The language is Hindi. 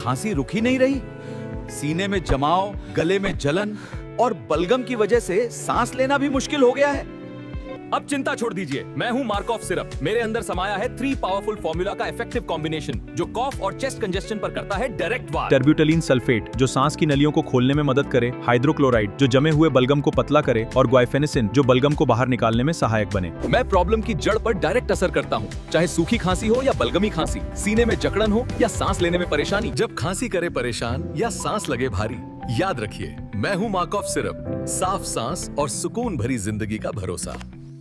खांसी रुक ही नहीं रही। सीने में जमाव, गले में जलन और बलगम की वजह से सांस लेना भी मुश्किल हो गया है। अब चिंता छोड़ दीजिए, मैं हूं मार्कोफ सिरप। मेरे अंदर समाया है 3 पावरफुल फॉर्मूला का इफेक्टिव कॉम्बिनेशन जो कॉफ और चेस्ट कंजेस्शन पर करता है डायरेक्ट वार। टर्ब्यूटलीन सल्फेट जो सांस की नलियों को खोलने में मदद करे, हाइड्रोक्लोराइड जो जमे हुए बलगम को पतला करे और ग्वाइफेनेसिन जो बलगम को बाहर निकालने में सहायक बने। मैं प्रॉब्लम की जड़ पर डायरेक्ट असर करता हूं, चाहे सूखी खांसी हो या बलगमी खांसी, सीने में जकड़न हो या सांस लेने में परेशानी। जब खांसी करे परेशान या सांस लगे भारी, याद रखिए मैं हूं मार्कोफ सिरप। साफ सांस और सुकून भरी जिंदगी का भरोसा।